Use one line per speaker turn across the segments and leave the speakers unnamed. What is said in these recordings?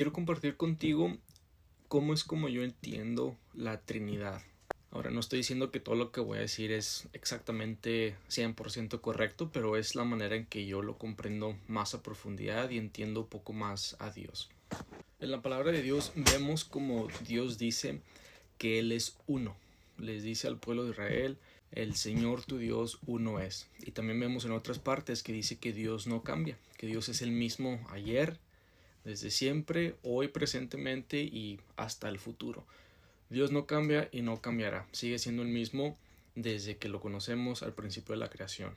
Quiero compartir contigo cómo es como yo entiendo la Trinidad. Ahora, no estoy diciendo que todo lo que voy a decir es exactamente 100% correcto, pero es la manera en que yo lo comprendo más a profundidad y entiendo un poco más a Dios. En la palabra de Dios vemos como Dios dice que Él es uno. Les dice al pueblo de Israel, el Señor tu Dios uno es. Y también vemos en otras partes que dice que Dios no cambia, que Dios es el mismo ayer, desde siempre, hoy, presentemente y hasta el futuro. Dios no cambia y no cambiará, sigue siendo el mismo desde que lo conocemos al principio de la creación.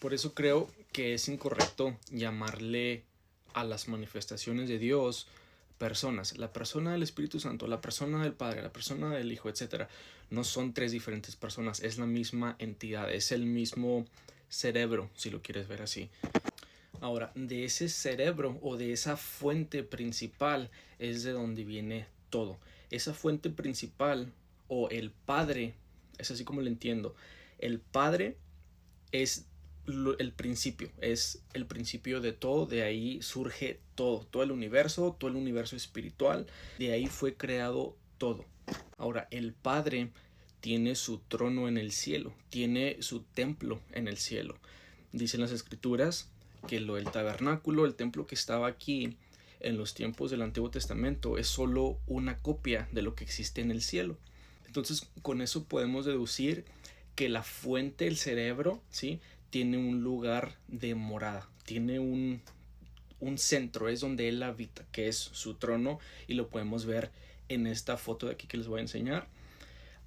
Por eso creo que es incorrecto llamarle a las manifestaciones de Dios personas. La persona del Espíritu Santo, la persona del Padre, la persona del Hijo, etcétera, no son tres diferentes personas, es la misma entidad, es el mismo cerebro, si lo quieres ver así. Ahora, de ese cerebro o de esa fuente principal es de donde viene todo. Esa fuente principal o el Padre, es así como lo entiendo. El Padre es el principio, es el principio de todo, de ahí surge todo el universo espiritual, de ahí fue creado todo. Ahora, el Padre tiene su trono en el cielo, tiene su templo en el cielo. Dicen las escrituras que el tabernáculo, el templo que estaba aquí en los tiempos del Antiguo Testamento, es solo una copia de lo que existe en el cielo. Entonces, con eso podemos deducir que la fuente, el cerebro, ¿sí?, tiene un lugar de morada, tiene un centro, es donde él habita, que es su trono, y lo podemos ver en esta foto de aquí que les voy a enseñar.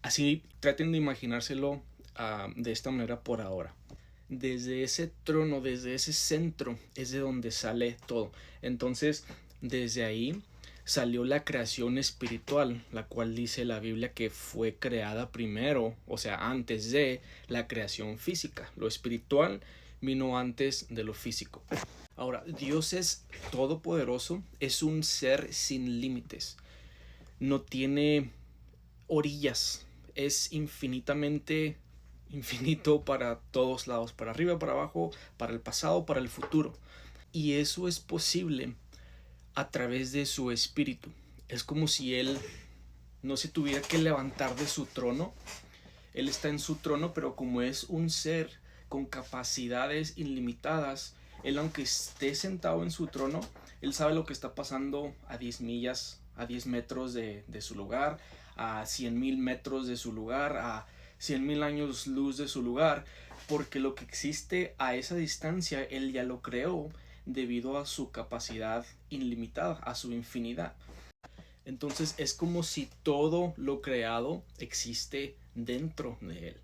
Así traten de imaginárselo de esta manera por ahora. Desde ese trono, desde ese centro, es de donde sale todo. Entonces, desde ahí salió la creación espiritual, la cual dice la Biblia que fue creada primero, o sea, antes de la creación física. Lo espiritual vino antes de lo físico. Ahora, Dios es todopoderoso, es un ser sin límites, no tiene orillas, es infinito para todos lados, para arriba, para abajo, para el pasado, para el futuro. Y eso es posible a través de su espíritu. Es como si él no se tuviera que levantar de su trono. Él está en su trono, pero como es un ser con capacidades ilimitadas, él, aunque esté sentado en su trono, él sabe lo que está pasando a 10 millas, a 10 metros de su lugar, a 100,000 metros de su lugar, a 100,000 años luz de su lugar, porque lo que existe a esa distancia, él ya lo creó debido a su capacidad ilimitada, a su infinidad. Entonces es como si todo lo creado existe dentro de él.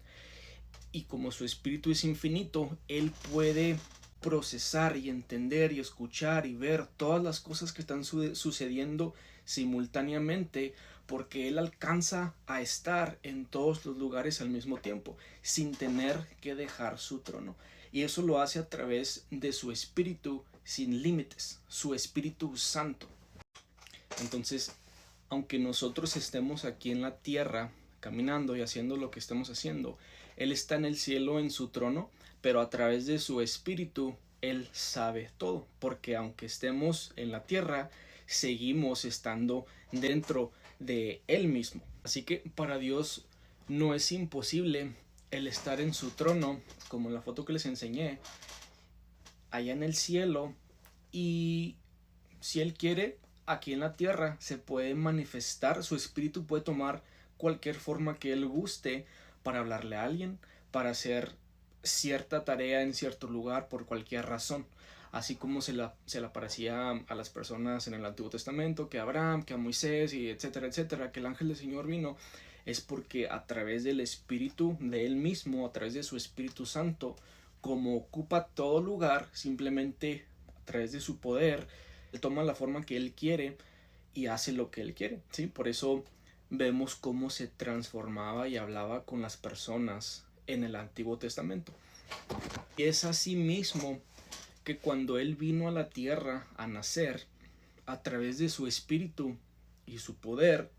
Y como su espíritu es infinito, él puede procesar y entender y escuchar y ver todas las cosas que están sucediendo simultáneamente, porque él alcanza a estar en todos los lugares al mismo tiempo, sin tener que dejar su trono. Y eso lo hace a través de su espíritu sin límites, su Espíritu Santo. Entonces, aunque nosotros estemos aquí en la tierra caminando y haciendo lo que estemos haciendo, Él está en el cielo en su trono, pero a través de su espíritu Él sabe todo, porque aunque estemos en la tierra, seguimos estando dentro de Él mismo. Así que para Dios no es imposible el estar en su trono, como en la foto que les enseñé, allá en el cielo, y si Él quiere, aquí en la tierra se puede manifestar, su espíritu puede tomar cualquier forma que Él guste para hablarle a alguien, para hacer cierta tarea en cierto lugar por cualquier razón. Así como se le aparecía a las personas en el Antiguo Testamento, que a Abraham, que a Moisés, y etcétera, etcétera, que el ángel del Señor vino, es porque a través del Espíritu de Él mismo, a través de su Espíritu Santo, como ocupa todo lugar, simplemente a través de su poder, Él toma la forma que Él quiere y hace lo que Él quiere, ¿sí? Por eso vemos cómo se transformaba y hablaba con las personas en el Antiguo Testamento. Y es así mismo que cuando Él vino a la tierra a nacer, a través de su espíritu y su poder,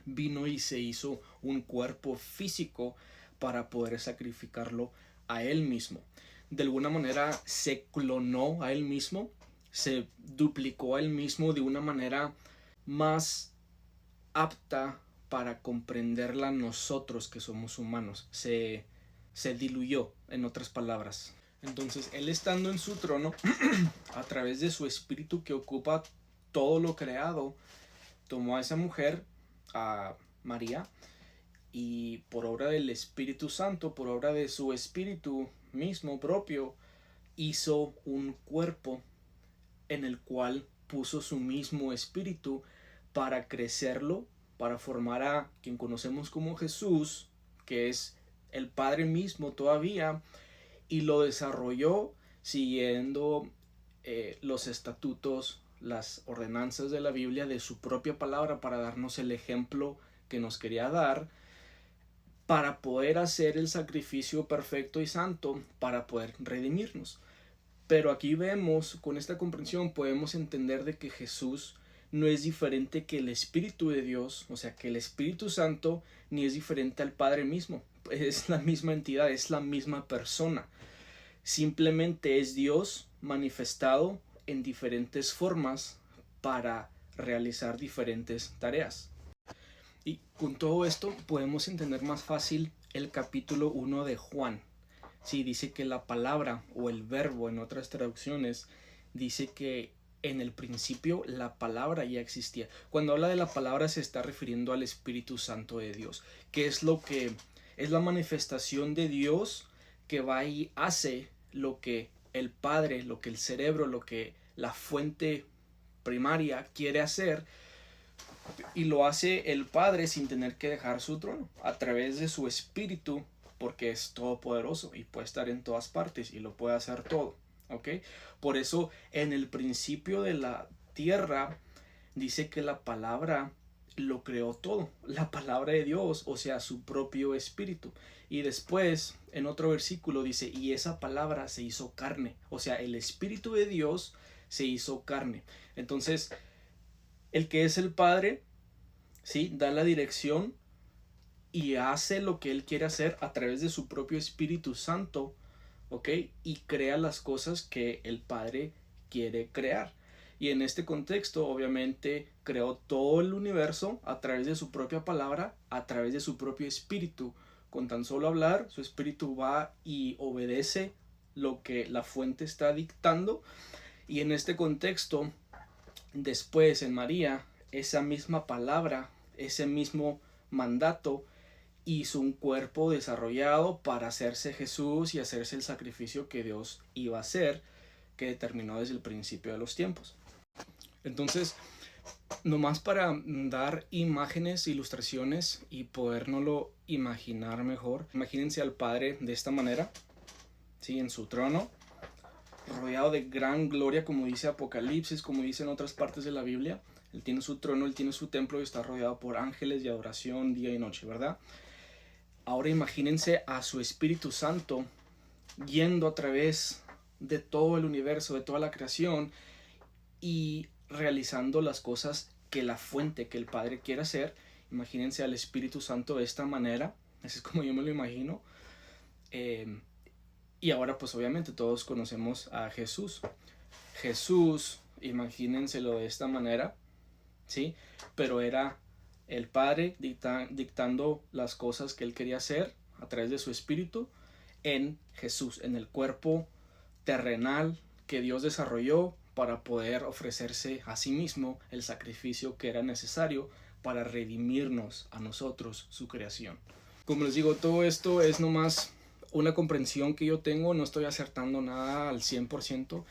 vino y se hizo un cuerpo físico para poder sacrificarlo a Él mismo. De alguna manera se clonó a Él mismo, se duplicó a él mismo de una manera más apta para comprenderla nosotros que somos humanos. Se diluyó, en otras palabras. Entonces, él estando en su trono, a través de su espíritu que ocupa todo lo creado, tomó a esa mujer, a María, y por obra del Espíritu Santo, por obra de su espíritu mismo propio, hizo un cuerpo en el cual puso su mismo espíritu para crecerlo, para formar a quien conocemos como Jesús, que es el Padre mismo todavía, y lo desarrolló siguiendo los estatutos, las ordenanzas de la Biblia, de su propia palabra, para darnos el ejemplo que nos quería dar, para poder hacer el sacrificio perfecto y santo, para poder redimirnos. Pero aquí vemos, con esta comprensión podemos entender de que Jesús no es diferente que el Espíritu de Dios, o sea, que el Espíritu Santo, ni es diferente al Padre mismo. Es la misma entidad, es la misma persona. Simplemente es Dios manifestado en diferentes formas para realizar diferentes tareas. Y con todo esto podemos entender más fácil el capítulo 1 de Juan. Sí, dice que la palabra o el verbo en otras traducciones dice que en el principio la palabra ya existía. Cuando habla de la palabra se está refiriendo al Espíritu Santo de Dios, que es lo que es la manifestación de Dios que va y hace lo que el Padre, lo que el cerebro, lo que la fuente primaria quiere hacer, y lo hace el Padre sin tener que dejar su trono, a través de su Espíritu, porque es todopoderoso y puede estar en todas partes y lo puede hacer todo. ¿Ok? Por eso en el principio de la tierra dice que la palabra lo creó todo, la palabra de Dios, o sea, su propio espíritu. Y después, en otro versículo dice, y esa palabra se hizo carne, o sea, el espíritu de Dios se hizo carne. Entonces, el que es el Padre, ¿sí?, da la dirección y hace lo que él quiere hacer a través de su propio Espíritu Santo, ¿ok? Y crea las cosas que el Padre quiere crear. Y en este contexto, obviamente, creó todo el universo a través de su propia palabra, a través de su propio espíritu. Con tan solo hablar, su espíritu va y obedece lo que la fuente está dictando. Y en este contexto, después en María, esa misma palabra, ese mismo mandato, hizo un cuerpo desarrollado para hacerse Jesús y hacerse el sacrificio que Dios iba a hacer, que determinó desde el principio de los tiempos. Entonces, nomás para dar imágenes, ilustraciones y podernoslo imaginar mejor, imagínense al Padre de esta manera, ¿sí?, en su trono, rodeado de gran gloria, como dice Apocalipsis, como dice en otras partes de la Biblia. Él tiene su trono, él tiene su templo y está rodeado por ángeles y adoración día y noche, ¿verdad? Ahora imagínense a su Espíritu Santo yendo a través de todo el universo, de toda la creación, y realizando las cosas que la fuente, que el Padre quiere hacer. Imagínense al Espíritu Santo de esta manera, así es como yo me lo imagino. Y ahora pues obviamente todos conocemos a Jesús. Jesús, imagínenselo de esta manera, ¿sí? Pero era el Padre dictando las cosas que él quería hacer a través de su Espíritu en Jesús, en el cuerpo terrenal que Dios desarrolló para poder ofrecerse a sí mismo el sacrificio que era necesario para redimirnos a nosotros, su creación. Como les digo, todo esto es nomás una comprensión que yo tengo, no estoy acertando nada al 100%,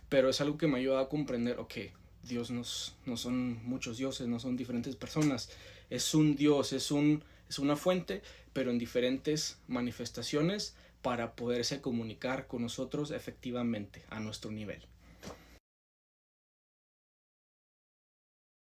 pero es algo que me ayuda a comprender, ok, Dios no son muchos dioses, no son diferentes personas, es un Dios, es una fuente, pero en diferentes manifestaciones para poderse comunicar con nosotros efectivamente a nuestro nivel.